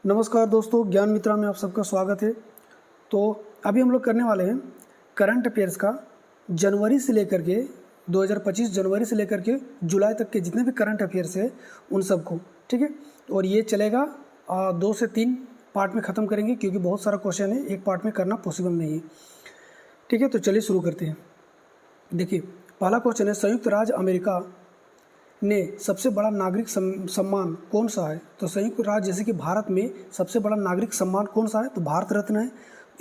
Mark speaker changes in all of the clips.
Speaker 1: नमस्कार दोस्तों, ज्ञान मित्रा में आप सबका स्वागत है। तो अभी हम लोग करने वाले हैं करंट अफेयर्स का जनवरी से लेकर के 2025 जनवरी से लेकर के जुलाई तक के जितने भी करंट अफेयर्स है उन सबको, ठीक है। और ये चलेगा 2 से 3 पार्ट में ख़त्म करेंगे क्योंकि बहुत सारा क्वेश्चन है, एक पार्ट में करना पॉसिबल नहीं है, ठीक है। तो चलिए शुरू करते हैं। देखिए, पहला क्वेश्चन है, संयुक्त राज्य अमेरिका ने सबसे बड़ा नागरिक सम्मान कौन सा है? तो संयुक्त राज्य जैसे कि भारत में सबसे बड़ा नागरिक सम्मान कौन सा है? तो भारत रत्न है।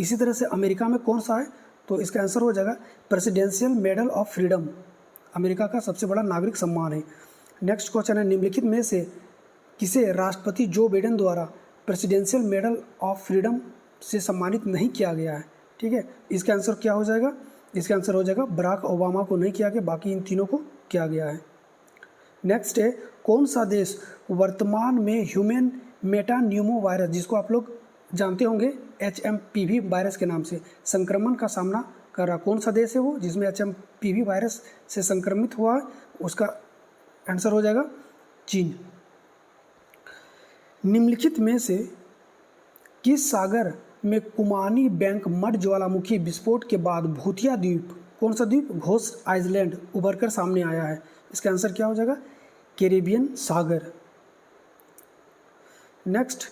Speaker 1: इसी तरह से अमेरिका में कौन सा है? तो इसका आंसर हो जाएगा presidential medal of freedom, America का सबसे बड़ा नागरिक सम्मान है। नेक्स्ट क्वेश्चन है, निम्नलिखित में से किसे राष्ट्रपति जो बाइडेन द्वारा प्रेसिडेंशियल मेडल ऑफ फ्रीडम से सम्मानित नहीं किया गया है? ठीक है, इसका आंसर क्या हो जाएगा? इसका आंसर हो जाएगा बराक ओबामा को नहीं किया गया, बाकी इन तीनों को किया गया है। नेक्स्ट है, कौन सा देश वर्तमान में ह्यूमन मेटान्यूमो वायरस, जिसको आप लोग जानते होंगे HMPV वायरस के नाम से, संक्रमण का सामना कर रहा? कौन सा देश है वो जिसमें HMPV वायरस से संक्रमित हुआ है? उसका आंसर हो जाएगा चीन। निम्नलिखित में से किस सागर में कुमानी बैंक मड ज्वालामुखी विस्फोट के बाद भूतिया द्वीप, कौन सा द्वीप, घोस्ट आइलैंड उभर कर सामने आया है? इसका आंसर क्या हो जाएगा? कैरेबियन सागर। नेक्स्ट,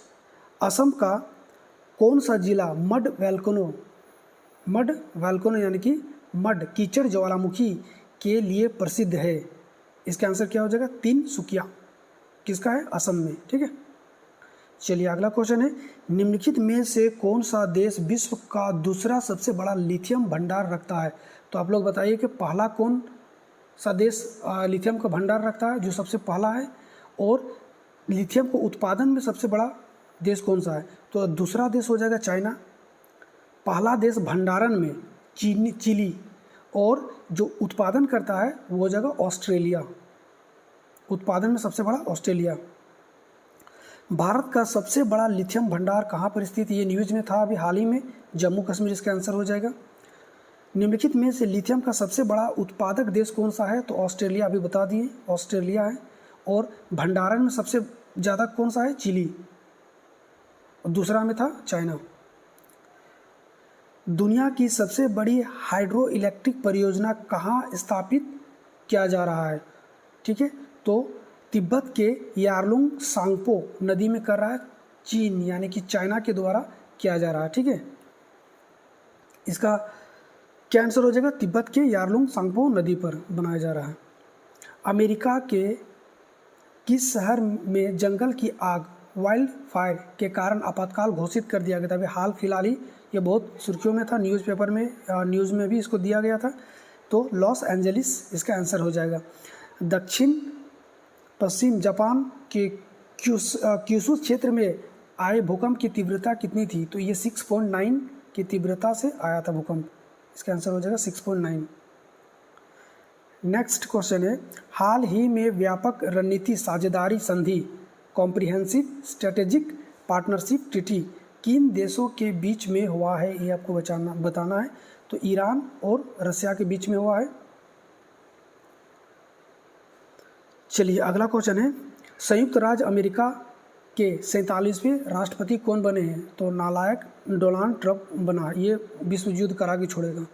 Speaker 1: असम का कौन सा जिला मड वैल्कोनो यानी कि मड कीचड़ ज्वालामुखी के लिए प्रसिद्ध है? इसका आंसर क्या हो जाएगा? तिनसुकिया। किसका है? असम में, ठीक है। चलिए अगला क्वेश्चन है, निम्नलिखित में से कौन सा देश विश्व का दूसरा सबसे बड़ा लिथियम भंडार रखता है? तो आप लोग बताइए कि पहला कौन सा देश लिथियम का भंडार रखता है, जो सबसे पहला है, और लिथियम को उत्पादन में सबसे बड़ा देश कौन सा है? तो दूसरा देश हो जाएगा चाइना। पहला देश भंडारण में चिली, और जो उत्पादन करता है वो हो जाएगा ऑस्ट्रेलिया। उत्पादन में सबसे बड़ा ऑस्ट्रेलिया। भारत का सबसे बड़ा लिथियम भंडार कहाँ पर स्थित? ये न्यूज़ में था अभी हाल ही में, जम्मू कश्मीर इसका आंसर हो जाएगा। निम्नलिखित में से लिथियम का सबसे बड़ा उत्पादक देश कौन सा है? तो ऑस्ट्रेलिया, अभी बता दिए ऑस्ट्रेलिया है। और भंडारण में सबसे ज़्यादा कौन सा है? चिली। और दूसरा में था चाइना। दुनिया की सबसे बड़ी हाइड्रो इलेक्ट्रिक परियोजना कहाँ स्थापित किया जा रहा है? ठीक है, तो तिब्बत के यारलुंग सांगपो नदी में कर रहा है चीन, यानी कि चाइना के द्वारा किया जा रहा है, ठीक है। इसका क्या आंसर हो जाएगा? तिब्बत के यारलुंग सांगपो नदी पर बनाया जा रहा है। अमेरिका के किस शहर में जंगल की आग, वाइल्ड फायर के कारण आपातकाल घोषित कर दिया गया था? अभी हाल फिलहाल ही ये बहुत सुर्खियों में था, न्यूज़पेपर में, न्यूज़ में भी इसको दिया गया था। तो लॉस एंजलिस इसका आंसर हो जाएगा। दक्षिण पश्चिम जापान के क्यूशू क्षेत्र में आए भूकंप की तीव्रता कितनी थी? तो ये 6.9 की तीव्रता से आया था भूकंप। इसका आंसर हो जाएगा 6.9। नेक्स्ट क्वेश्चन है, हाल ही में व्यापक रणनीति साझेदारी संधि कॉम्प्रिहेंसिव स्ट्रेटेजिक पार्टनरशिप ट्रीटी किन देशों के बीच में हुआ है? ये आपको बताना है। तो ईरान और रसिया के बीच में हुआ है। चलिए अगला क्वेश्चन है, संयुक्त राज्य अमेरिका के 47वें राष्ट्रपति कौन बने हैं? तो नालायक डोनाल्ड ट्रंप बना, ये विश्व युद्ध करा के छोड़ेगा।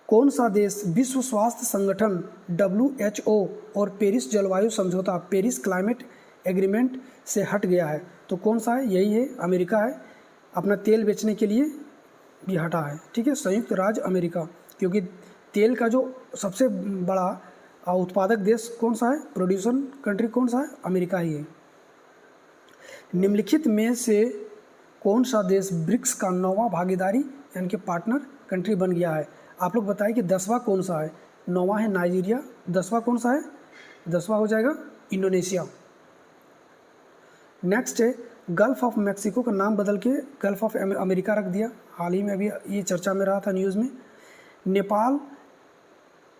Speaker 1: कौन सा देश विश्व स्वास्थ्य संगठन WHO और पेरिस जलवायु समझौता, पेरिस क्लाइमेट एग्रीमेंट से हट गया है? तो कौन सा है? यही है, अमेरिका है। अपना तेल बेचने के लिए भी हटा है, ठीक है, संयुक्त राज्य अमेरिका। क्योंकि तेल का जो सबसे बड़ा उत्पादक देश कौन सा है, प्रोड्यूसर कंट्री कौन सा है? अमेरिका ही है। निम्नलिखित में से कौन सा देश ब्रिक्स का 9वां भागीदारी यानी कि पार्टनर कंट्री बन गया है? आप लोग बताइए कि 10वां कौन सा है? 9वां है नाइजीरिया, 10वां कौन सा है? 10वां हो जाएगा इंडोनेशिया। नेक्स्ट है, गल्फ ऑफ मैक्सिको का नाम बदल के गल्फ ऑफ अमेरिका रख दिया, हाल ही में अभी ये चर्चा में रहा था न्यूज़ में। नेपाल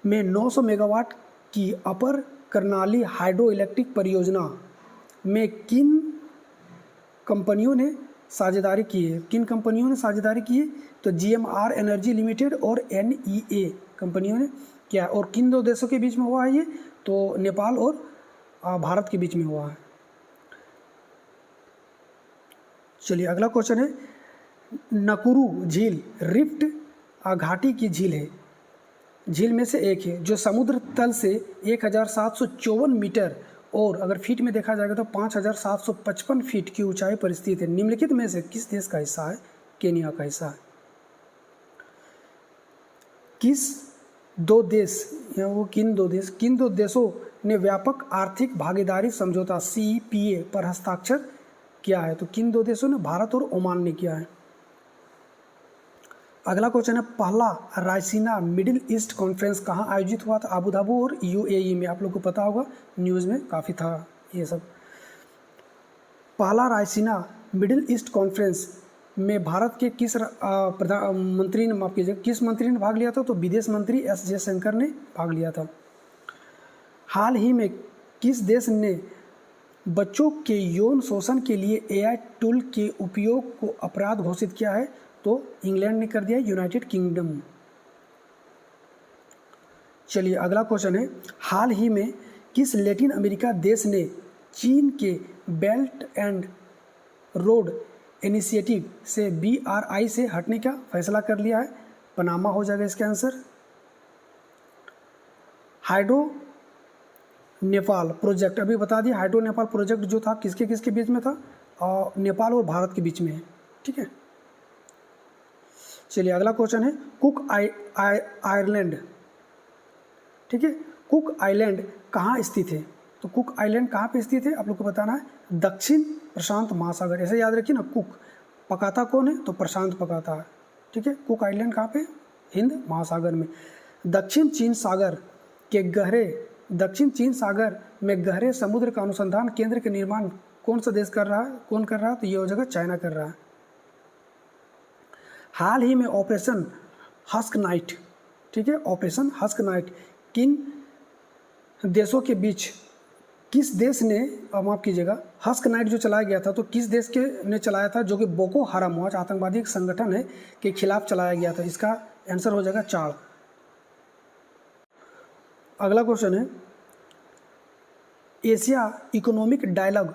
Speaker 1: में 900 मेगावाट की अपर कर्नाली हाइड्रो इलेक्ट्रिक परियोजना में किन कंपनियों ने साझेदारी की है? किन कंपनियों ने साझेदारी की है? तो GMR एनर्जी लिमिटेड और NEA कंपनियों ने किया। और किन दो देशों के बीच में हुआ है ये? तो नेपाल और भारत के बीच में हुआ है। चलिए अगला क्वेश्चन है, नकुरू झील रिफ्ट घाटी की झील है, झील में से एक है जो समुद्र तल से 1754 मीटर और अगर फीट में देखा जाएगा तो 5755 फीट की ऊंचाई पर स्थित है। निम्नलिखित में से किस देश का हिस्सा है? केनिया का हिस्सा है। किस दो देश या वो किन दो देशों ने व्यापक आर्थिक भागीदारी समझौता CEPA पर हस्ताक्षर किया है? तो किन दो देशों ने? भारत और ओमान ने किया है। अगला क्वेश्चन है, पहला रायसीना मिडिल ईस्ट कॉन्फ्रेंस कहाँ आयोजित हुआ था? अबू धाबी और UAE में। आप लोग को पता होगा, न्यूज़ में काफ़ी था ये सब। पहला रायसीना मिडिल ईस्ट कॉन्फ्रेंस में भारत के किस प्रधानमंत्री ने, माफ कीजिए, किस मंत्री ने भाग लिया था? तो विदेश मंत्री S जयशंकर ने भाग लिया था। हाल ही में किस देश ने बच्चों के यौन शोषण के लिए AI टूल के उपयोग को अपराध घोषित किया है? तो इंग्लैंड ने कर दिया, यूनाइटेड किंगडम। चलिए अगला क्वेश्चन है, हाल ही में किस लैटिन अमेरिका देश ने चीन के बेल्ट एंड रोड इनिशिएटिव से BRI से हटने का फैसला कर लिया है? पनामा हो जाएगा इसका आंसर। हाइड्रो नेपाल प्रोजेक्ट, अभी बता दिया, हाइड्रो नेपाल प्रोजेक्ट जो था किसके किसके बीच में था? नेपाल और भारत के बीच में है, ठीक है। चलिए अगला क्वेश्चन है, कुक आइलैंड, ठीक है, कुक आइलैंड कहाँ स्थित है? तो कुक आइलैंड कहाँ पे स्थित है? आप लोग को बताना है, दक्षिण प्रशांत महासागर। ऐसे याद रखिए ना, कुक पकाता कौन है? तो प्रशांत पकाता है, ठीक है। कुक आइलैंड कहाँ पे? हिंद महासागर में। दक्षिण चीन सागर में गहरे समुद्र का अनुसंधान केंद्र के निर्माण कौन सा देश कर रहा है? कौन कर रहा है? तो ये हो जाएगा चाइना कर रहा है। हाल ही में ऑपरेशन हस्क नाइट, ठीक है, ऑपरेशन हस्क नाइट किन देशों के बीच, किस देश ने, माफ कीजिएगा, हस्क नाइट जो चलाया गया था तो किस देश के ने चलाया था? जो कि बोको हराम हुआ आतंकवादी एक संगठन है के खिलाफ चलाया गया था। इसका आंसर हो जाएगा चाड़। अगला क्वेश्चन है, एशिया इकोनॉमिक डायलॉग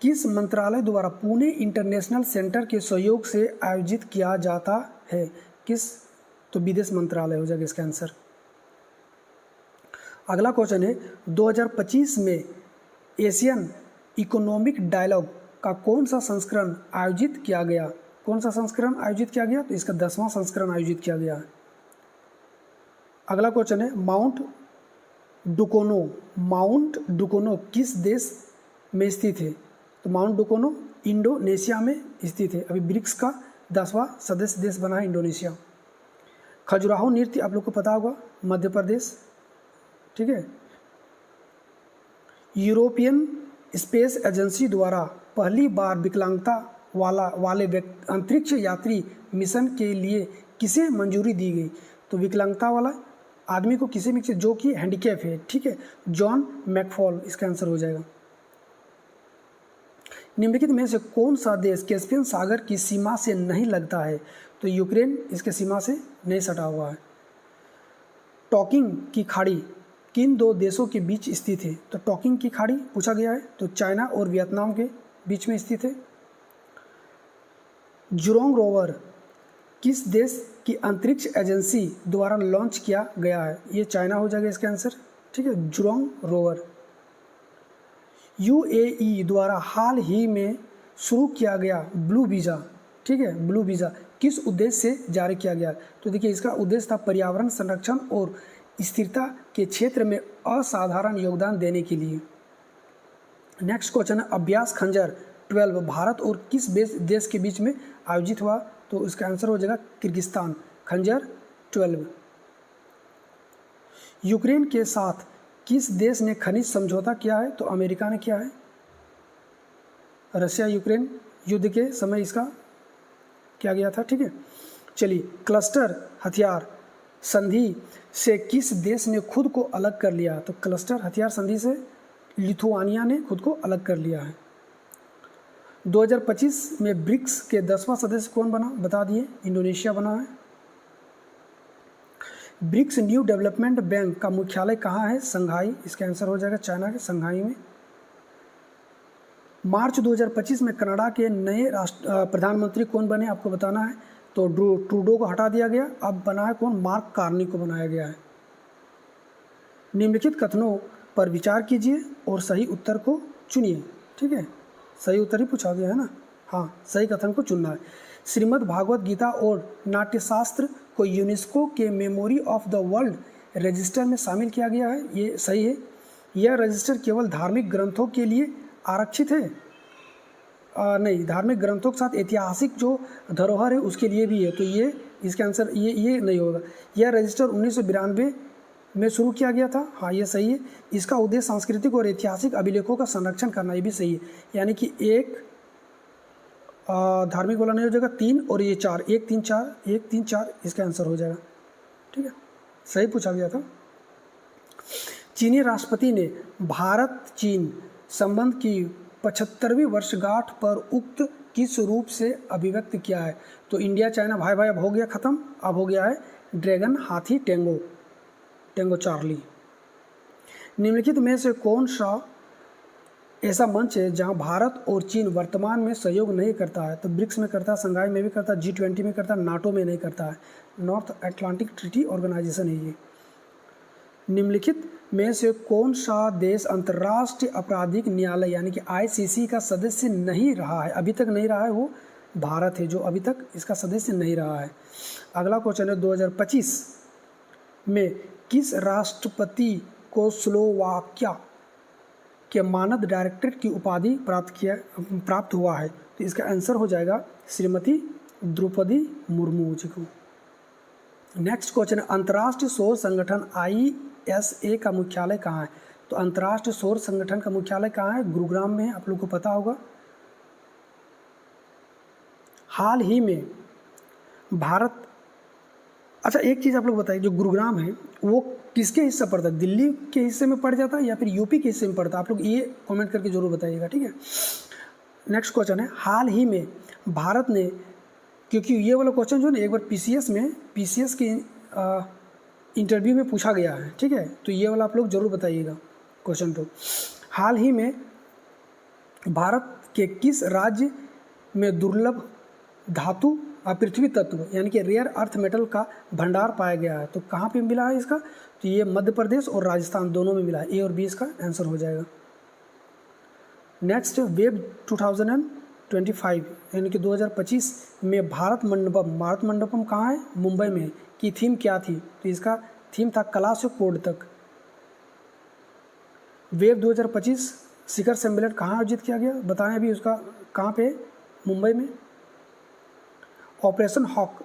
Speaker 1: किस मंत्रालय द्वारा पुणे इंटरनेशनल सेंटर के सहयोग से आयोजित किया जाता है? किस? तो विदेश मंत्रालय हो जाएगा इसका आंसर। अगला क्वेश्चन है, 2025 में एशियन इकोनॉमिक डायलॉग का कौन सा संस्करण आयोजित किया गया? कौन सा संस्करण आयोजित किया गया? तो इसका 10वां संस्करण आयोजित किया गया है। अगला क्वेश्चन है, माउंट डुकोनो किस देश में स्थित है? तो माउंट डुकोनो इंडोनेशिया में स्थित है। अभी ब्रिक्स का 10वां सदस्य देश बना है इंडोनेशिया। खजुराहो नृत्य आप लोग को पता होगा, मध्य प्रदेश, ठीक है। यूरोपियन स्पेस एजेंसी द्वारा पहली बार विकलांगता वाले अंतरिक्ष यात्री मिशन के लिए किसे मंजूरी दी गई? तो विकलांगता वाला आदमी को किसे मिले जो कि हैंडीकैप है, ठीक है, जॉन मैकफॉल इसका आंसर हो जाएगा। निम्नलिखित में से कौन सा देश कैस्पियन सागर की सीमा से नहीं लगता है? तो यूक्रेन इसके सीमा से नहीं सटा हुआ है। टॉकिंग की खाड़ी किन दो देशों के बीच स्थित है? तो टॉकिंग की खाड़ी पूछा गया है, तो चाइना और वियतनाम के बीच में स्थित है। जुरोंग रोवर किस देश की अंतरिक्ष एजेंसी द्वारा लॉन्च किया गया है? ये चाइना हो जाएगा इसका आंसर, ठीक है, जुरोंग रोवर। UAE द्वारा हाल ही में शुरू किया गया ब्लू वीज़ा, ठीक है, ब्लू वीज़ा किस उद्देश्य से जारी किया गया? तो देखिए इसका उद्देश्य था पर्यावरण संरक्षण और स्थिरता के क्षेत्र में असाधारण योगदान देने के लिए। नेक्स्ट क्वेश्चन है, अभ्यास खंजर 12 भारत और किस देश के बीच में आयोजित हुआ? तो इसका आंसर हो जाएगा किर्गिस्तान। खंजर 12। यूक्रेन के साथ किस देश ने खनिज समझौता किया है? तो अमेरिका ने किया है। रशिया यूक्रेन युद्ध के समय इसका किया गया था, ठीक है। चलिए, क्लस्टर हथियार संधि से किस देश ने खुद को अलग कर लिया? तो क्लस्टर हथियार संधि से लिथुआनिया ने खुद को अलग कर लिया है। 2025 में ब्रिक्स के 10वां सदस्य कौन बना? बता दिए, इंडोनेशिया बना है। ब्रिक्स न्यू डेवलपमेंट बैंक का मुख्यालय कहाँ है? संघाई, इसका आंसर हो जाएगा चाइना के संघाई में। मार्च 2025 में कनाडा के नए प्रधानमंत्री कौन बने, आपको बताना है। तो ट्रूडो को हटा दिया गया, अब बना है कौन, मार्क कार्नी को बनाया गया है। निम्नलिखित कथनों पर विचार कीजिए और सही उत्तर को चुनिए। ठीक है, सही उत्तर ही पूछा गया है ना। हाँ, सही कथन को चुनना है। श्रीमद् भागवत गीता और नाट्यशास्त्र को यूनेस्को के memory of the world register में शामिल किया गया है, ये सही है। यह रजिस्टर केवल धार्मिक ग्रंथों के लिए आरक्षित है, नहीं, धार्मिक ग्रंथों के साथ ऐतिहासिक जो धरोहर है उसके लिए भी है, तो ये इसका आंसर ये नहीं होगा। यह रजिस्टर 1992 में शुरू किया गया था, हाँ ये सही है। इसका उद्देश्य सांस्कृतिक और ऐतिहासिक अभिलेखों का संरक्षण करना, ये भी सही है। यानी कि एक धार्मिक वाला नहीं हो जाएगा, 3 और ये 4, 1 3 4, 1 3 4 इसका आंसर हो जाएगा। ठीक है, सही पूछा गया था। चीनी राष्ट्रपति ने भारत चीन संबंध की 75वीं वर्षगांठ पर उक्त किस रूप से अभिव्यक्त किया है। तो इंडिया चाइना भाई भाई अब हो गया ख़त्म, अब हो गया है ड्रैगन हाथी टेंगो, टेंगो चार्ली। निम्नलिखित में से कौन सा ऐसा मंच है जहां भारत और चीन वर्तमान में सहयोग नहीं करता है। तो ब्रिक्स में करता है, संघाई में भी करता है, G20 में करता है, नाटो में नहीं करता है। नॉर्थ अटलांटिक ट्रीटी ऑर्गेनाइजेशन है ये। निम्नलिखित में से कौन सा देश अंतर्राष्ट्रीय आपराधिक न्यायालय यानी कि ICC का सदस्य नहीं रहा है, अभी तक नहीं रहा है, वो भारत है जो अभी तक इसका सदस्य नहीं रहा है। अगला क्वेश्चन है 2025 में किस राष्ट्रपति को स्लोवाकिया के मानद डायरेक्टरेट की उपाधि प्राप्त हुआ है। तो इसका आंसर हो जाएगा श्रीमती द्रौपदी मुर्मू जी को। नेक्स्ट क्वेश्चन है अंतर्राष्ट्रीय सौर संगठन ISA का मुख्यालय कहाँ है। तो अंतर्राष्ट्रीय सौर संगठन का मुख्यालय कहाँ है, गुरुग्राम में है, आप लोग को पता होगा। हाल ही में भारत, अच्छा एक चीज़ आप लोग बताइए, जो गुरुग्राम है वो किसके हिस्से पड़ता है, दिल्ली के हिस्से में पड़ जाता है या फिर यूपी के हिस्से में पड़ता है, आप लोग ये कमेंट करके जरूर बताइएगा। ठीक है, नेक्स्ट क्वेश्चन है हाल ही में भारत ने, क्योंकि ये वाला क्वेश्चन जो है ना एक बार PCS के इंटरव्यू में पूछा गया है। ठीक है, तो ये वाला आप लोग जरूर बताइएगा क्वेश्चन। तो हाल ही में भारत के किस राज्य में दुर्लभ धातु पृथ्वी तत्व यानी कि रेयर अर्थ मेटल का भंडार पाया गया है। तो कहाँ पे मिला है इसका, तो ये मध्य प्रदेश और राजस्थान दोनों में मिला है। A और B इसका आंसर हो जाएगा। नेक्स्ट वेब 2025 यानी कि 2025 में भारत मंडपम कहाँ है, मुंबई में, की थीम क्या थी। तो इसका थीम था कला से कोड तक। वेब 2025 शिखर सम्मेलन कहाँ आयोजित किया गया, बताएं अभी उसका कहाँ पे, मुंबई में। ऑपरेशन हॉक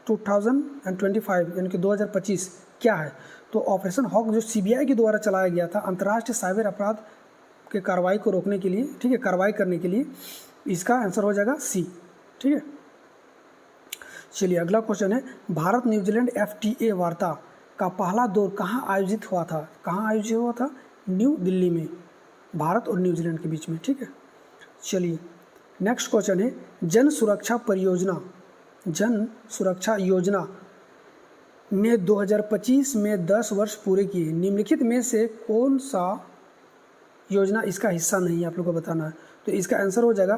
Speaker 1: 2025 यानी कि 2025 क्या है। तो ऑपरेशन हॉक जो CBI के द्वारा चलाया गया था अंतर्राष्ट्रीय साइबर अपराध के कार्रवाई को रोकने के लिए, ठीक है, कार्रवाई करने के लिए, इसका आंसर हो जाएगा C। ठीक है, चलिए अगला क्वेश्चन है भारत न्यूजीलैंड FTA वार्ता का पहला दौर कहाँ आयोजित हुआ था। कहाँ आयोजित हुआ था, न्यू दिल्ली में, भारत और न्यूजीलैंड के बीच में। ठीक है, चलिए नेक्स्ट क्वेश्चन है जन सुरक्षा योजना ने 2025 में 10 वर्ष पूरे किए। निम्नलिखित में से कौन सा योजना इसका हिस्सा नहीं है, आप लोग को बताना है। तो इसका आंसर हो जाएगा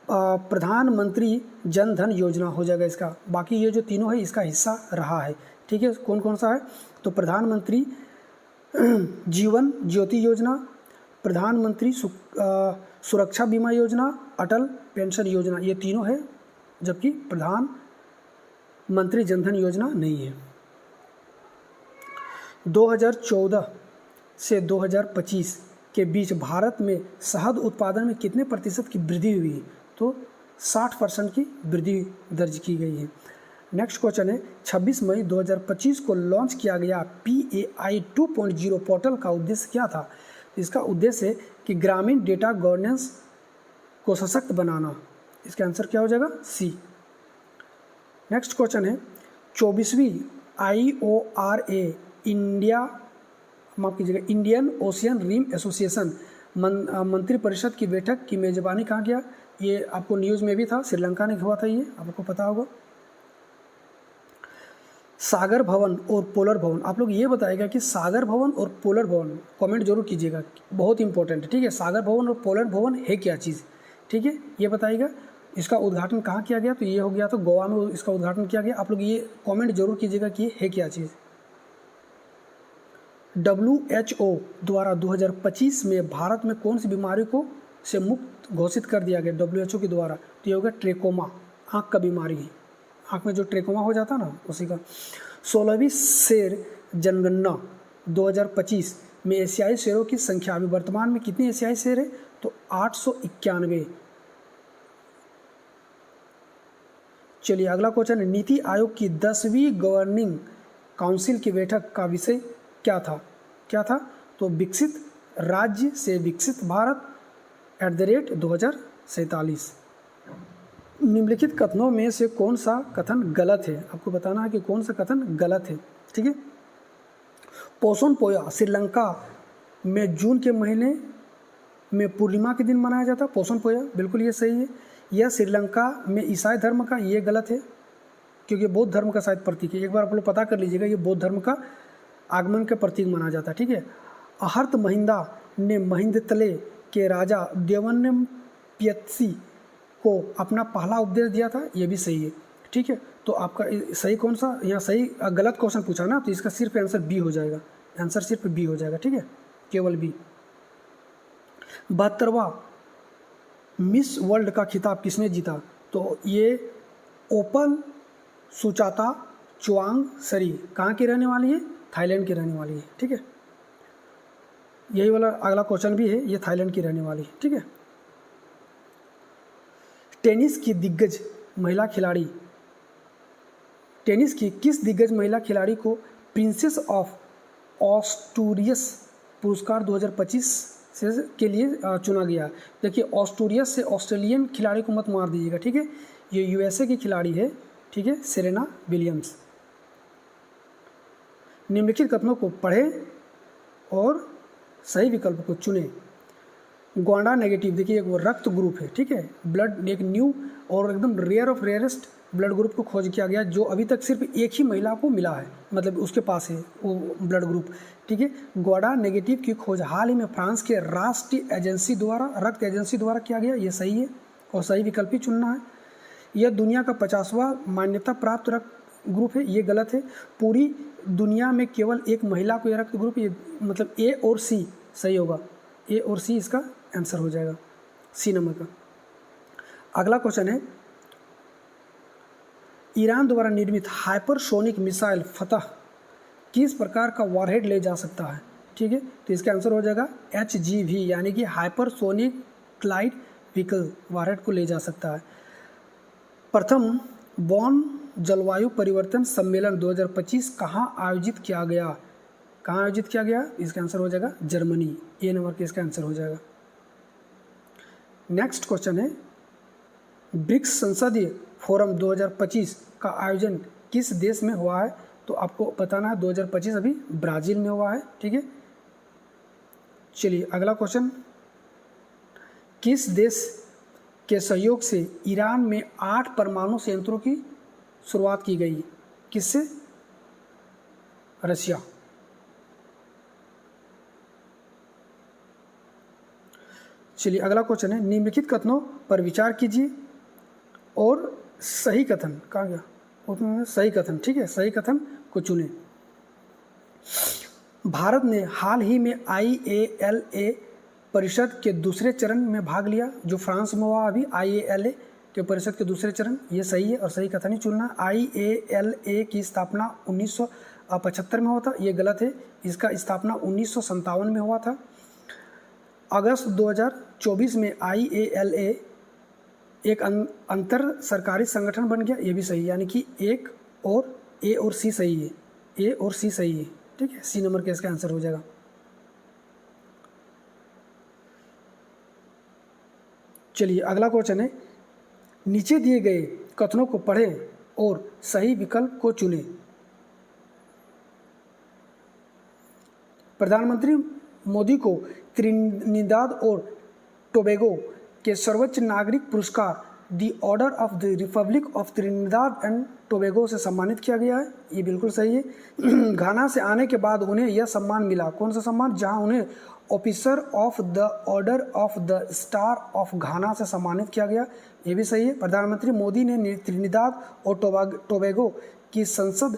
Speaker 1: प्रधानमंत्री जन धन योजना हो जाएगा इसका। बाकी ये जो तीनों है इसका हिस्सा रहा है। ठीक है, कौन कौन सा है, तो प्रधानमंत्री जीवन ज्योति योजना, प्रधानमंत्री सुरक्षा बीमा योजना, अटल पेंशन योजना, ये तीनों है, जबकि प्रधानमंत्री जनधन योजना नहीं है। 2014 से 2025 के बीच भारत में शहद उत्पादन में कितने प्रतिशत की वृद्धि हुई है। तो 60% की वृद्धि दर्ज की गई है। नेक्स्ट क्वेश्चन है 26 मई 2025 को लॉन्च किया गया PAI 2.0 पोर्टल का उद्देश्य क्या था। इसका उद्देश्य है कि ग्रामीण डेटा गवर्नेंस को सशक्त बनाना। इसका आंसर क्या हो जाएगा, C। नेक्स्ट क्वेश्चन है 24वीं IORA Indian Ocean Rim Association मंत्रिपरिषद की बैठक की मेजबानी कहाँ किया। ये आपको न्यूज़ में भी था, श्रीलंका ने हुआ था, ये आपको पता होगा। सागर भवन और पोलर भवन, आप लोग ये बताएगा कि सागर भवन और पोलर भवन, कमेंट जरूर कीजिएगा, बहुत इंपॉर्टेंट है, ठीक है। सागर भवन और पोलर भवन है क्या चीज़, ठीक है, ये बताइएगा। इसका उद्घाटन कहाँ किया गया, तो ये हो गया तो गोवा में इसका उद्घाटन किया गया। आप लोग ये कमेंट जरूर कीजिएगा कि ये है क्या चीज़। WHO द्वारा 2025 में भारत में कौन सी बीमारी को से मुक्त घोषित कर दिया गया WHO के द्वारा, तो ये होगा ट्रेकोमा, आँख का बीमारी है, आँख में जो ट्रेकोमा हो जाता ना उसी का। 16वीं शेर जनगणना 2025 में एशियाई शेरों की संख्या अभी वर्तमान में कितनी एशियाई शेर है, तो 891। चलिए अगला क्वेश्चन है, नीति आयोग की 10वीं गवर्निंग काउंसिल की बैठक का विषय क्या था, तो विकसित राज्य से विकसित भारत @2047। निम्नलिखित कथनों में से कौन सा कथन गलत है, आपको बताना है कि कौन सा कथन गलत है, ठीक है। पोषण पोया श्रीलंका में जून के महीने में पूर्णिमा के दिन मनाया जाता है, पोषण पोया बिल्कुल ये सही है। यह श्रीलंका में ईसाई धर्म का, ये गलत है क्योंकि बौद्ध धर्म का शायद प्रतीक है, एक बार आप लोग पता कर लीजिएगा, ये बौद्ध धर्म का आगमन का प्रतीक माना जाता है, ठीक है। अहर्त महिंदा ने महिंदतले के राजा देवनमपियत्सी को अपना पहला उपदेश दिया था, ये भी सही है, ठीक है। तो आपका सही कौन सा, यहाँ सही गलत क्वेश्चन पूछा ना, तो इसका सिर्फ आंसर बी हो जाएगा, आंसर सिर्फ बी हो जाएगा, ठीक है, केवल बी। 72वां मिस वर्ल्ड का खिताब किसने जीता, तो ये ओपल सुचाता चुआंग सरी, कहाँ की रहने वाली है, थाईलैंड की रहने वाली है, ठीक है। यही वाला अगला क्वेश्चन भी है, ये थाईलैंड की रहने वाली है, ठीक है। टेनिस की दिग्गज महिला खिलाड़ी, टेनिस की किस दिग्गज महिला खिलाड़ी को प्रिंसेस ऑफ ऑस्टूरियस पुरस्कार 2025 के लिए चुना गया। देखिए ऑस्टूरियस से ऑस्ट्रेलियन खिलाड़ी को मत मार दीजिएगा, ठीक है, ये USA की खिलाड़ी है, ठीक है, सेरेना विलियम्स। निम्नलिखित कथनों को पढ़ें और सही विकल्प को चुनें। ग्वाडा नेगेटिव, देखिए एक वो रक्त ग्रुप है, ठीक है, ब्लड, एक न्यू और एकदम rare of rarest blood group को खोज किया गया जो अभी तक सिर्फ एक ही महिला को मिला है, मतलब उसके पास है वो ब्लड ग्रुप, ठीक है। ग्वाडा नेगेटिव की खोज हाल ही में फ्रांस के राष्ट्रीय एजेंसी द्वारा, रक्त एजेंसी द्वारा किया गया, ये सही है और सही विकल्प ही चुनना है। यह दुनिया का 50वां मान्यता प्राप्त रक्त ग्रुप है, ये गलत है। पूरी दुनिया में केवल एक महिला को यह रक्त ग्रुप, ये मतलब A और C सही होगा, A और C इसका आंसर हो जाएगा, C नंबर का। अगला क्वेश्चन है, ईरान द्वारा निर्मित हाइपरसोनिक मिसाइल फतह किस प्रकार का वॉरहेड ले जा सकता है, ठीक है, तो इसका आंसर हो जाएगा HGV, यानी कि हाइपरसोनिक ग्लाइड व्हीकल वॉरहेड को ले जा सकता है। प्रथम बॉन जलवायु परिवर्तन सम्मेलन 2025 कहाँ आयोजित किया गया, कहाँ आयोजित किया गया, इसका आंसर हो जाएगा जर्मनी, A नंबर के इसका आंसर हो जाएगा। नेक्स्ट क्वेश्चन है, ब्रिक्स संसदीय फोरम 2025 का आयोजन किस देश में हुआ है, तो आपको बताना है 2025 अभी ब्राज़ील में हुआ है, ठीक है। चलिए अगला क्वेश्चन, किस देश के सहयोग से ईरान में 8 परमाणु संयंत्रों की शुरुआत की गई, किससे, रशिया। चलिए अगला क्वेश्चन है, निम्नलिखित कथनों पर विचार कीजिए और सही कथन, कहाँ गया, उसमें सही कथन, ठीक है, सही कथन को चुनें। भारत ने हाल ही में IALA परिषद के दूसरे चरण में भाग लिया, जो फ्रांस में हुआ अभी, IALA के परिषद के दूसरे चरण, ये सही है और सही कथन ही चुनना। IALA की स्थापना 1975 में हुआ था, ये गलत है, इसका स्थापना 1957 में हुआ था। अगस्त 2024 में IALA एक अंतर सरकारी संगठन बन गया, ये भी सही है, यानी कि एक और A और C सही है, A और C सही है, ठीक है, C नंबर का इसका आंसर हो जाएगा। चलिए अगला क्वेश्चन है, नीचे दिए गए कथनों को पढ़ें और सही विकल्प को चुनें। प्रधानमंत्री मोदी को त्रिनिदाद और टोबैगो के सर्वोच्च नागरिक पुरस्कार the order of the Republic of Trinidad and Tobago से सम्मानित किया गया है, ये बिल्कुल सही है। घाना से आने के बाद उन्हें यह सम्मान मिला, कौन सा सम्मान, जहां उन्हें officer of the order of the star of घाना से सम्मानित किया गया, ये भी सही है। प्रधानमंत्री मोदी ने त्रिनिदाद और टोबैगो की संसद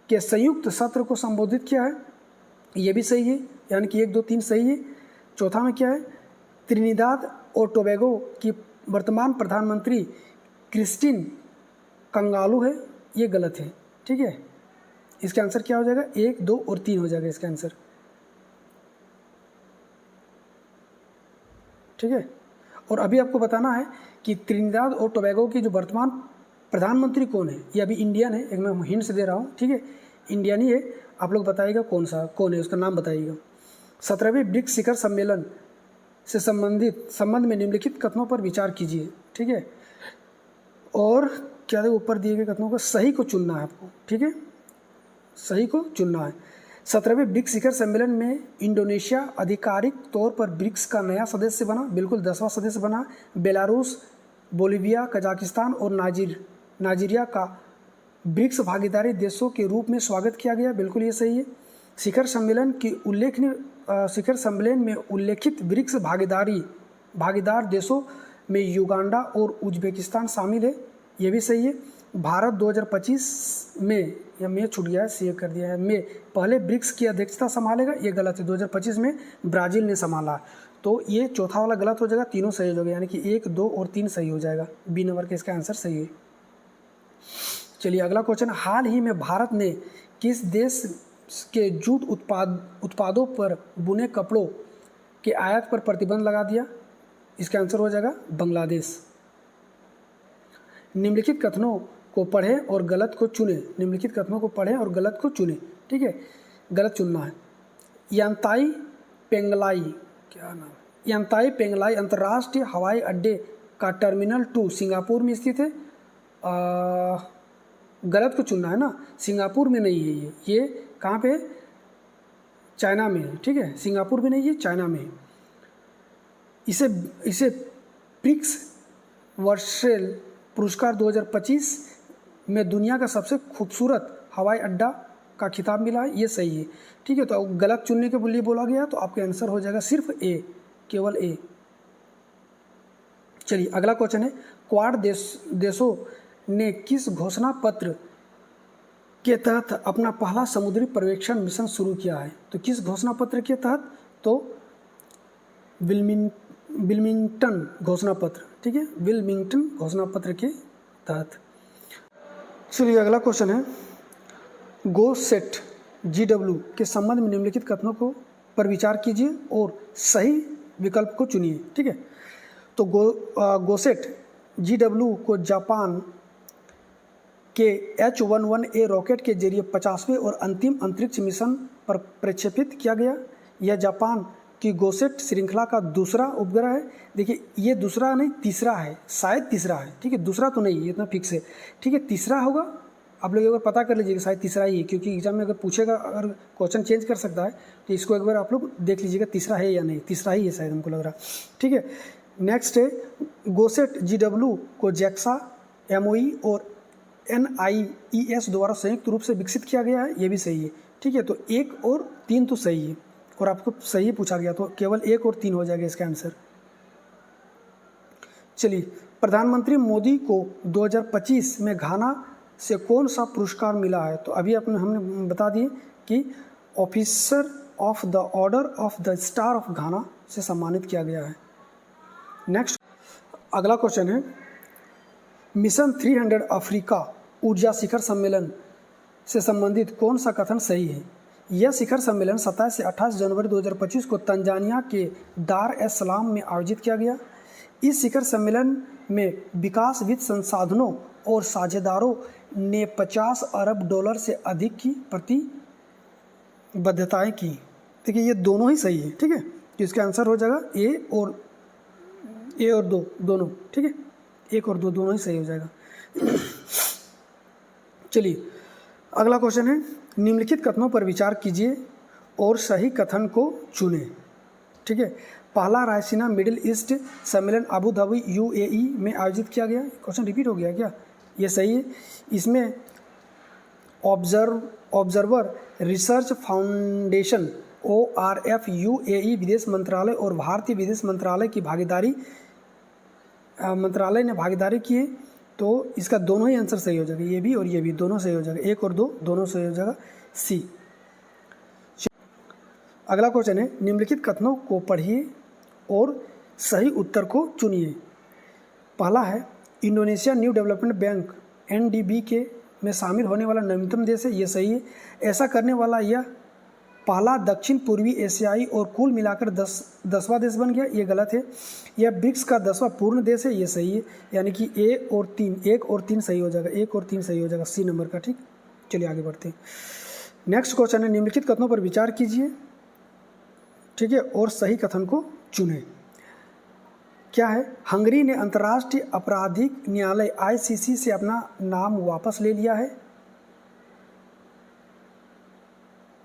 Speaker 1: के संयुक्त सत्र को संबोधित किया है, ये भी सही है, यानी कि 1 2 3 सही है। चौथा में क्या है, त्रिनिदाद और टोबैगो की वर्तमान प्रधानमंत्री क्रिस्टिन कंगालू है, ये गलत है, ठीक है। इसका आंसर क्या हो जाएगा, 1 2 और 3 हो जाएगा इसका आंसर, ठीक है। और अभी आपको बताना है कि त्रिनिदाद और टोबैगो की जो वर्तमान प्रधानमंत्री कौन है, ये अभी इंडियन है, एक मैं हिंट से दे रहा हूँ, ठीक है, इंडियन ही है। आप लोग बताइएगा कौन है, उसका नाम बताइएगा। 17वें ब्रिक्स शिखर सम्मेलन से संबंध में निम्नलिखित कथनों पर विचार कीजिए, ठीक है। और क्या ऊपर दिए गए कथनों को सही को चुनना है आपको, ठीक है, सही को चुनना है। 17वें ब्रिक्स शिखर सम्मेलन में इंडोनेशिया आधिकारिक तौर पर ब्रिक्स का नया सदस्य बना, बिल्कुल 10वां सदस्य बना। बेलारूस, बोलीविया, कजाकिस्तान और नाइजीरिया का ब्रिक्स भागीदारी देशों के रूप में स्वागत किया गया, बिल्कुल ये सही है। शिखर सम्मेलन में उल्लेखित ब्रिक्स भागीदार देशों में युगांडा और उज्बेकिस्तान शामिल है, ये भी सही है। भारत 2025 में, या में छूट गया है, सेव कर दिया है, में पहले ब्रिक्स की अध्यक्षता संभालेगा, ये गलत है। 2025 में ब्राज़ील ने संभाला, तो ये चौथा वाला गलत हो जाएगा, तीनों सही हो जाएगा, यानी कि 1 2 और 3 सही हो जाएगा। बी नंबर का इसका आंसर सही है। चलिए अगला क्वेश्चन, हाल ही में भारत ने किस देश के जूट उत्पादों पर बुने कपड़ों के आयात पर प्रतिबंध लगा दिया, इसका आंसर हो जाएगा बांग्लादेश। निम्नलिखित कथनों को पढ़ें और गलत को चुनें, निम्नलिखित कथनों को पढ़ें और गलत को चुनें, ठीक है, गलत चुनना है। यांताई पेंगलाई अंतर्राष्ट्रीय हवाई अड्डे का टर्मिनल 2 सिंगापुर में स्थित है, गलत को चुनना है ना, सिंगापुर में नहीं है, ये कहाँ पे है, चाइना में है, ठीक है, सिंगापुर में नहीं है, चाइना में है। इसे प्रिक्स वर्सेल पुरस्कार 2025 में दुनिया का सबसे खूबसूरत हवाई अड्डा का खिताब मिला है, ये सही है, ठीक है। तो गलत चुनने के लिए बोला गया, तो आपका आंसर हो जाएगा सिर्फ ए, केवल ए। चलिए अगला क्वेश्चन है, क्वाड देशों ने किस घोषणा पत्र के तहत अपना पहला समुद्री पर्यवेक्षण मिशन शुरू किया है, तो किस घोषणा पत्र के तहत, तो विल्मिंगटन घोषणा पत्र, ठीक है, विल्मिंगटन घोषणा पत्र के तहत। चलिए अगला क्वेश्चन है, गोसेट GW के संबंध में निम्नलिखित कथनों को पर विचार कीजिए और सही विकल्प को चुनिए, ठीक है। तो गोसेट GW को जापान के H-11A रॉकेट के जरिए 50वें और अंतिम अंतरिक्ष मिशन पर प्रक्षेपित किया गया। यह जापान की गोसेट श्रृंखला का दूसरा उपग्रह है। देखिए ये दूसरा नहीं, तीसरा है, शायद तीसरा है, ठीक है, दूसरा तो नहीं, ये इतना फिक्स है, ठीक है, तीसरा होगा। आप लोग एक बार पता कर लीजिएगा, शायद तीसरा ही है, क्योंकि एग्जाम में अगर पूछेगा, अगर क्वेश्चन चेंज कर सकता है, तो इसको एक बार आप लोग देख लीजिएगा तीसरा है या नहीं, तीसरा ही है शायद, हमको लग रहा, ठीक है। नेक्स्ट है, गोसेट GW को JAXA, MOE और NIES द्वारा संयुक्त रूप से विकसित किया गया है, ये भी सही है, ठीक है। तो 1 और 3 तो सही है, और आपको सही पूछा गया, तो केवल 1 और 3 हो जाएगा इसका आंसर। चलिए, प्रधानमंत्री मोदी को 2025 में घाना से कौन सा पुरस्कार मिला है, तो अभी हमने बता दिए कि officer of the order of the star of घाना से सम्मानित किया गया है। नेक्स्ट अगला क्वेश्चन है, मिशन 300 अफ्रीका ऊर्जा शिखर सम्मेलन से संबंधित कौन सा कथन सही है। यह शिखर सम्मेलन 27 से 28 जनवरी 2025 को तंजानिया के दार एस सलाम में आयोजित किया गया। इस शिखर सम्मेलन में विकास वित्त संसाधनों और साझेदारों ने $50 अरब से अधिक की प्रतिबद्धताएं की। देखिए ये दोनों ही सही है, ठीक है, तो इसका आंसर हो जाएगा ए और 2 दोनों, ठीक है, 1 और 2 दोनों ही सही हो जाएगा। चलिए अगला क्वेश्चन है, निम्नलिखित कथनों पर विचार कीजिए और सही कथन को चुनें, ठीक है। पहला रायसीना मिडिल ईस्ट सम्मेलन अबू धाबी यूएई में आयोजित किया गया। क्वेश्चन रिपीट हो गया क्या? ये सही है। इसमें observer research foundation ORF UAE विदेश मंत्रालय और भारतीय विदेश मंत्रालय की मंत्रालय ने भागीदारी की है, तो इसका दोनों ही आंसर सही हो जाएगा, ये भी और ये भी दोनों सही हो जाएगा, 1 और 2 दोनों सही हो जाएगा, सी। अगला क्वेश्चन है निम्नलिखित कथनों को पढ़िए और सही उत्तर को चुनिए। पहला है Indonesia new development bank NDB के में शामिल होने वाला नवीनतम देश है, ये सही है। ऐसा करने वाला यह पहला दक्षिण पूर्वी एशियाई और कुल मिलाकर 10वां देश बन गया, ये गलत है। यह ब्रिक्स का 10वां पूर्ण देश है, ये सही है। यानी कि 1 और 3 सही हो जाएगा, 1 और 3 सही हो जाएगा, सी नंबर का। ठीक, चलिए आगे बढ़ते हैं। नेक्स्ट क्वेश्चन है निम्नलिखित कथनों पर विचार कीजिए, ठीक है, और सही कथन को चुनें। क्या है? हंगरी ने अंतर्राष्ट्रीय आपराधिक न्यायालय ICC से अपना नाम वापस ले लिया है।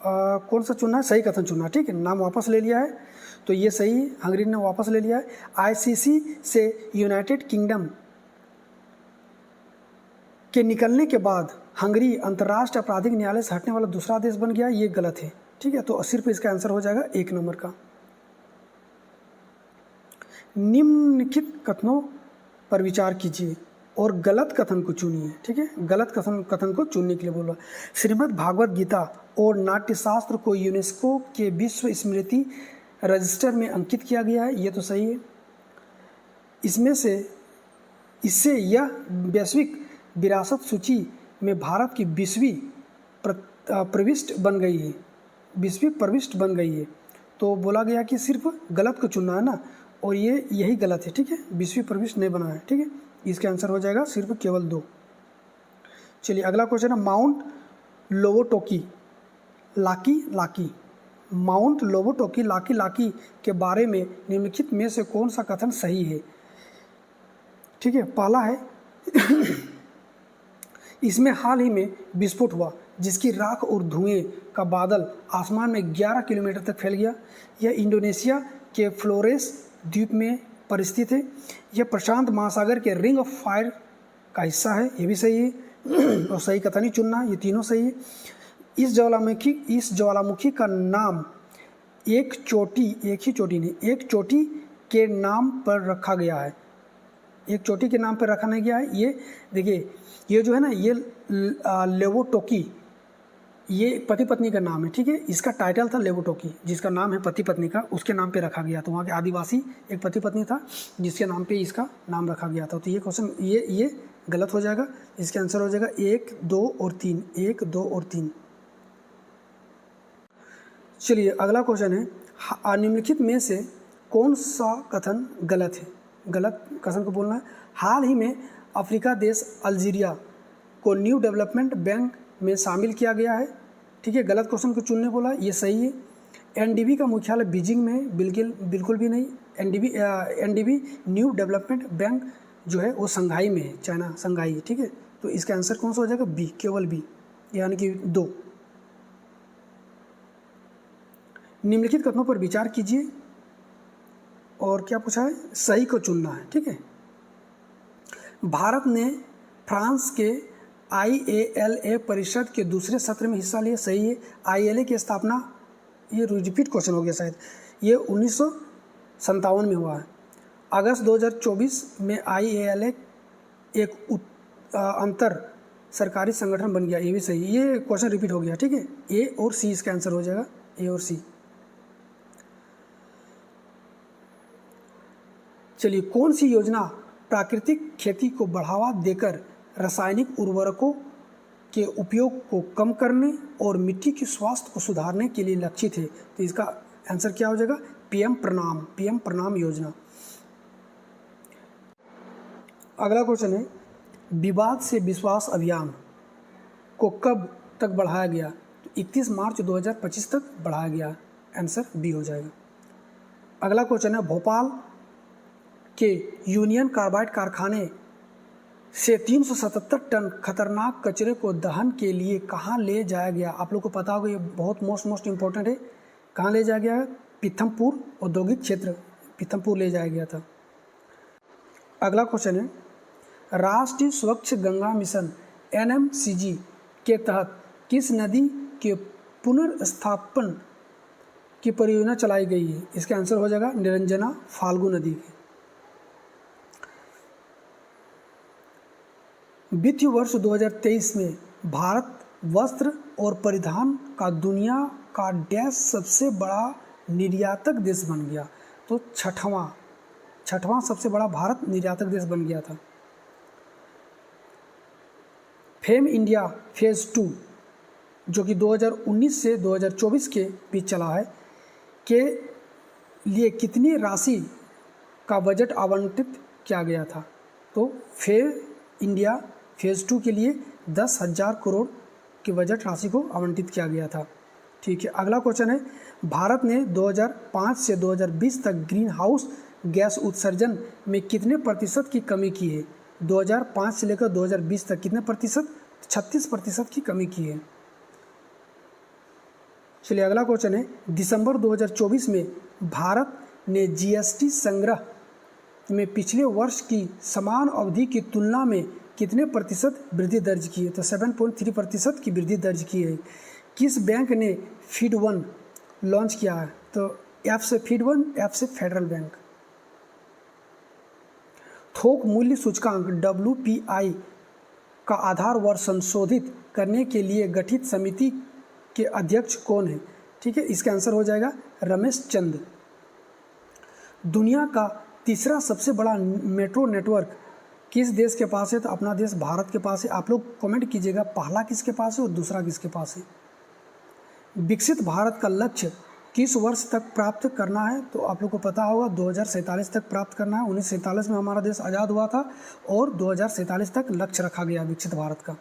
Speaker 1: कौन सा चुनना है? सही कथन चुनना है, ठीक है। नाम वापस ले लिया है, तो ये सही है, हंगरी ने वापस ले लिया है। ICC से यूनाइटेड किंगडम के निकलने के बाद हंगरी अंतर्राष्ट्रीय आपराधिक न्यायालय से हटने वाला दूसरा देश बन गया, ये गलत है, ठीक है। तो सिर्फ इसका आंसर हो जाएगा 1 नंबर का। निम्नलिखित कथनों पर विचार कीजिए और गलत कथन को चुनिए, ठीक है। गलत कथन को चुनने के लिए बोला। श्रीमद् भागवत गीता और नाट्यशास्त्र को यूनेस्को के विश्व स्मृति रजिस्टर में अंकित किया गया है, ये तो सही है। इससे यह वैश्विक विरासत सूची में भारत की 20वीं प्रविष्ट बन गई है, 20वीं प्रविष्ट बन गई है। तो बोला गया कि सिर्फ गलत को चुनना है ना, और ये यही गलत है, ठीक है। 20वीं प्रविष्ट नहीं बना है, ठीक है। इसका आंसर हो जाएगा सिर्फ केवल 2। चलिए अगला क्वेश्चन है माउंट लोबोटोकी लाकी माउंट लोबोटोकी लाकी के बारे में निम्नलिखित में से कौन सा कथन सही है? ठीक है, पहला है इसमें हाल ही में विस्फोट हुआ जिसकी राख और धुएं का बादल आसमान में 11 किलोमीटर तक फैल गया। यह इंडोनेशिया के फ्लोरेस द्वीप में परिस्थित है। यह प्रशांत महासागर के रिंग ऑफ फायर का हिस्सा है, ये भी सही है। और सही कथन ही चुनना, ये तीनों सही है। इस ज्वालामुखी का नाम एक चोटी के नाम पर रखा गया है। एक चोटी के नाम पर रखा नहीं गया है। ये देखिए, ये जो है ना, ये लोबोटोकी, ये पति पत्नी का नाम है, ठीक है। इसका टाइटल था लोबोटोकी, जिसका नाम है पति पत्नी का, उसके नाम पे रखा गया। तो वहाँ के आदिवासी एक पति पत्नी था जिसके नाम पे इसका नाम रखा गया था। तो ये क्वेश्चन ये गलत हो जाएगा। इसका आंसर हो जाएगा 1, 2 और 3, 1, 2 और 3। चलिए अगला क्वेश्चन है निम्नलिखित में से कौन सा कथन गलत है? गलत कथन को बोलना है। हाल ही में अफ्रीका देश अल्जीरिया को न्यू डेवलपमेंट बैंक में शामिल किया गया है, ठीक है। गलत क्वेश्चन को चुनने बोला, ये सही है। NDB का मुख्यालय बीजिंग में है, बिल्कुल भी नहीं। NDB न्यू डेवलपमेंट बैंक जो है वो संघाई में है, चाइना संघाई, ठीक है। तो इसका आंसर कौन सा हो जाएगा? बी, केवल बी, यानी कि 2। निम्नलिखित कथनों पर विचार कीजिए और क्या पूछा है? सही को चुनना है, ठीक है। भारत ने फ्रांस के IALA परिषद के दूसरे सत्र में हिस्सा लिया, सही है। IALA की स्थापना, ये रिपीट क्वेश्चन हो गया शायद, ये 1957 में हुआ है। अगस्त 2024 में IALA एक अंतर सरकारी संगठन बन गया, ये भी सही। ये क्वेश्चन रिपीट हो गया, ठीक है। A और C इसका आंसर हो जाएगा, A और C। चलिए, कौन सी योजना प्राकृतिक खेती को बढ़ावा देकर रासायनिक उर्वरकों के उपयोग को कम करने और मिट्टी के स्वास्थ्य को सुधारने के लिए लक्षित है? तो इसका आंसर क्या हो जाएगा? PM प्रणाम योजना। अगला क्वेश्चन है विवाद से विश्वास अभियान को कब तक बढ़ाया गया? तो 31 मार्च 2025 तक बढ़ाया गया, आंसर बी हो जाएगा। अगला क्वेश्चन है भोपाल के यूनियन कार्बाइड कारखाने से 377 टन खतरनाक कचरे को दहन के लिए कहाँ ले जाया गया? आप लोग को पता होगा, ये बहुत मोस्ट इम्पोर्टेंट है। कहाँ ले जाया गया है? पीथमपुर औद्योगिक क्षेत्र पीथमपुर ले जाया गया था। अगला क्वेश्चन है, राष्ट्रीय स्वच्छ गंगा मिशन NMCG के तहत किस नदी के पुनर्स्थापन की परियोजना चलाई गई है? इसका आंसर हो जाएगा निरंजना फाल्गु नदी की। वित्तीय वर्ष 2023 में भारत वस्त्र और परिधान का दुनिया का डैश सबसे बड़ा निर्यातक देश बन गया। तो छठवां सबसे बड़ा भारत निर्यातक देश बन गया था। फेम इंडिया फेज़ 2 जो कि 2019 से 2024 के बीच चला है, के लिए कितनी राशि का बजट आवंटित किया गया था? तो फेम इंडिया फेज़ 2 के लिए 10,000 करोड़ की बजट राशि को आवंटित किया गया था। ठीक है, अगला क्वेश्चन है, भारत ने 2005 से 2020 तक ग्रीन हाउस गैस उत्सर्जन में कितने प्रतिशत की कमी की है? 2005 से लेकर 2020 तक कितने प्रतिशत? 36% की कमी की है। चलिए अगला क्वेश्चन है, दिसंबर 2024 में भारत ने GST संग्रह में पिछले वर्ष की समान अवधि की तुलना में कितने प्रतिशत वृद्धि दर्ज की है? तो 7.3% की वृद्धि दर्ज की है। किस बैंक ने फीड1 लॉन्च किया है? तो F से फीड1, F से फेडरल बैंक। थोक मूल्य सूचकांक WPI का आधार वर्ष संशोधित करने के लिए गठित समिति के अध्यक्ष कौन है? ठीक है, इसका आंसर हो जाएगा रमेश चंद। दुनिया का तीसरा सबसे बड़ा मेट्रो नेटवर्क किस देश के पास है? तो अपना देश भारत के पास है। आप लोग कमेंट कीजिएगा पहला किसके पास है और दूसरा किसके पास है। विकसित भारत का लक्ष्य किस वर्ष तक प्राप्त करना है? तो आप लोग को पता होगा 2047 तक प्राप्त करना है। 1947 में हमारा देश आज़ाद हुआ था और 2047 तक लक्ष्य रखा गया विकसित भारत का।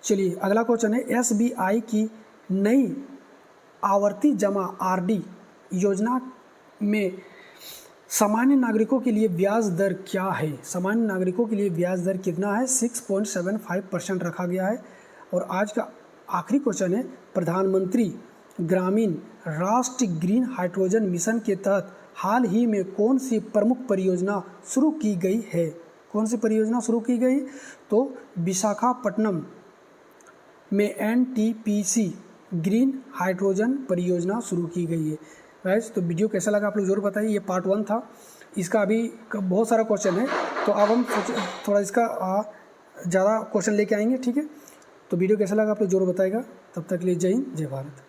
Speaker 1: चलिए अगला क्वेश्चन है, SBI की नई आवर्ती जमा RD योजना में सामान्य नागरिकों के लिए ब्याज दर क्या है? सामान्य नागरिकों के लिए ब्याज दर कितना है? 6.75% रखा गया है। और आज का आखिरी क्वेश्चन है, प्रधानमंत्री ग्रामीण राष्ट्रीय ग्रीन हाइड्रोजन मिशन के तहत हाल ही में कौन सी प्रमुख परियोजना शुरू की गई है? कौन सी परियोजना शुरू की गई? तो विशाखापट्टनम में NTPC ग्रीन हाइड्रोजन परियोजना शुरू की गई है। गाइस, तो वीडियो कैसा लगा आप लोग जरूर बताइए। ये पार्ट 1 था, इसका अभी बहुत सारा क्वेश्चन है, तो अब हम थोड़ा इसका ज़्यादा क्वेश्चन लेके आएंगे। ठीक है, तो वीडियो कैसा लगा आप लोग जरूर बताइएगा। तब तक के लिए जय हिंद, जय भारत।